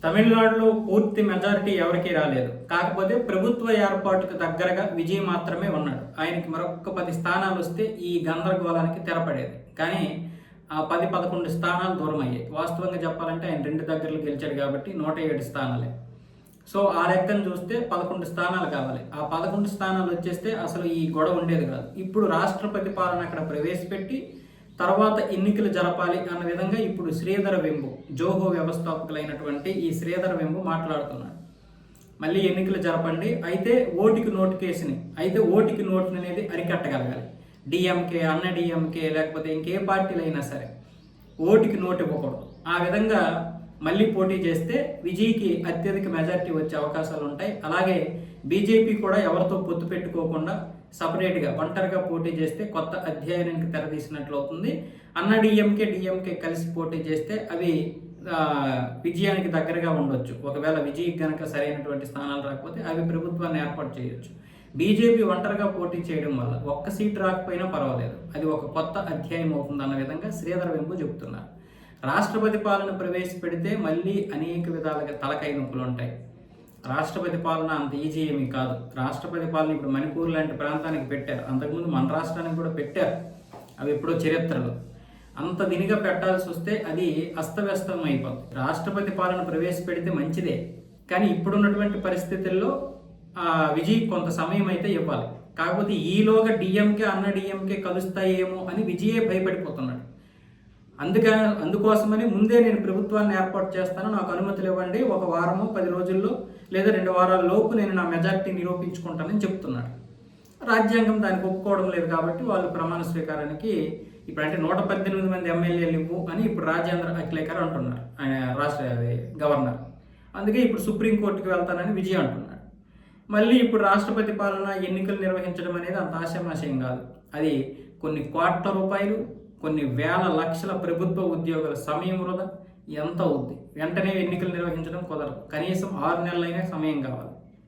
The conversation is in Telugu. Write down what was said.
తమిళనాడులో పూర్తి మెజారిటీ ఎవరికీ రాలేదు. కాకపోతే ప్రభుత్వ ఏర్పాటుకు దగ్గరగా విజయ్ మాత్రమే ఉన్నాడు. ఆయనకి మరొక 10 స్థానాలు వస్తే ఈ గందరగోళానికి తెరపడేది. కానీ ఆ 10-11 స్థానాలు దూరం అయ్యాయి. వాస్తవంగా చెప్పాలంటే ఆయన 2 దగ్గరలు గెలిచాడు కాబట్టి 107 స్థానాలే. సో ఆ లెక్కను చూస్తే 11 స్థానాలు కావాలి. ఆ 11 స్థానాలు వచ్చేస్తే అసలు ఈ గొడవ ఉండేది కాదు. ఇప్పుడు రాష్ట్రపతి పాలన అక్కడ ప్రవేశపెట్టి తర్వాత ఎన్నికలు జరపాలి అన్న విధంగా ఇప్పుడు శ్రీధర వెంబు, జోహో వ్యవస్థాపకులైనటువంటి ఈ శ్రీధర వెంబు మాట్లాడుతున్నాడు. మళ్ళీ ఎన్నికలు జరపండి, అయితే ఓటుకి నోటికేషన్, అయితే ఓటుకి నోటు అనేది అరికట్టగలగాలి. డిఎంకే, అన్న డిఎంకే లేకపోతే ఇంకే పార్టీలు అయినా సరే ఓటుకి నోటు ఇవ్వకూడదు. ఆ విధంగా మళ్ళీ పోటీ చేస్తే విజయ్కి అత్యధిక మెజారిటీ వచ్చే అవకాశాలు ఉంటాయి. అలాగే బీజేపీ కూడా ఎవరితో పొత్తు పెట్టుకోకుండా సపరేట్గా ఒంటరిగా పోటీ చేస్తే కొత్త అధ్యాయానికి తెరదీసినట్లు అవుతుంది. అన్న డిఎంకే కలిసి పోటీ చేస్తే అవి విజయానికి దగ్గరగా ఉండొచ్చు. ఒకవేళ విజయ్కి కనుక సరైనటువంటి స్థానాలు రాకపోతే అవి ప్రభుత్వాన్ని ఏర్పాటు చేయొచ్చు. బీజేపీ ఒంటరిగా పోటీ చేయడం వల్ల ఒక్క సీటు రాకపోయినా పర్వాలేదు, అది ఒక కొత్త అధ్యాయం అవుతుంది అన్న విధంగా శ్రీధర వెంబు చెబుతున్నారు. రాష్ట్రపతి పాలన ప్రవేశపెడితే మళ్ళీ అనేక విధాలుగా తలకాయ నొప్పులు ఉంటాయి. రాష్ట్రపతి పాలన అంత ఈజీ ఏమీ కాదు. రాష్ట్రపతి పాలన ఇప్పుడు మణిపూర్ లాంటి ప్రాంతానికి పెట్టారు, అంతకుముందు మన రాష్ట్రానికి కూడా పెట్టారు. అవి ఎప్పుడో చరిత్రలో అంత దినిగా పెట్టాల్సి వస్తే అది అస్తవ్యస్తం అయిపోతుంది. రాష్ట్రపతి పాలన ప్రవేశపెడితే మంచిదే, కానీ ఇప్పుడున్నటువంటి పరిస్థితుల్లో విజయ్ కొంత సమయం అయితే ఇవ్వాలి. కాకపోతే ఈలోగా డిఎంకే, అన్న డిఎంకే కలుస్తాయేమో అని విజయే భయపడిపోతున్నాడు. అందుకోసమని ముందే నేను ప్రభుత్వాన్ని ఏర్పాటు చేస్తాను, నాకు అనుమతులు ఇవ్వండి, ఒక వారమో 10 రోజుల్లో లేదా 2 వారాల లోపు నేను నా మెజార్టీ నిరూపించుకుంటానని చెప్తున్నాడు. రాజ్యాంగం దానికి ఒప్పుకోవడం లేదు కాబట్టి వాళ్ళు ప్రమాణ స్వీకారానికి ఇప్పుడంటే 118 మంది ఎమ్మెల్యేలు ఇవ్వు అని ఇప్పుడు రాజేంద్ర అఖిలేకర్ అంటున్నారు, ఆయన రాష్ట్ర గవర్నర్. అందుకే ఇప్పుడు సుప్రీంకోర్టుకి వెళ్తానని విజయ్ అంటున్నాడు. మళ్ళీ ఇప్పుడు రాష్ట్రపతి పాలన ఎన్నికలు నిర్వహించడం అనేది అంత ఆశామాశయం కాదు. అది కొన్ని కోట్ల రూపాయలు, కొన్ని వేల లక్షల ప్రభుత్వ ఉద్యోగుల సమయం వృధా ఎంత అవుద్ది. వెంటనే ఎన్నికలు నిర్వహించడం కుదరదు, కనీసం 6 నెలలైనా సమయం కావాలి.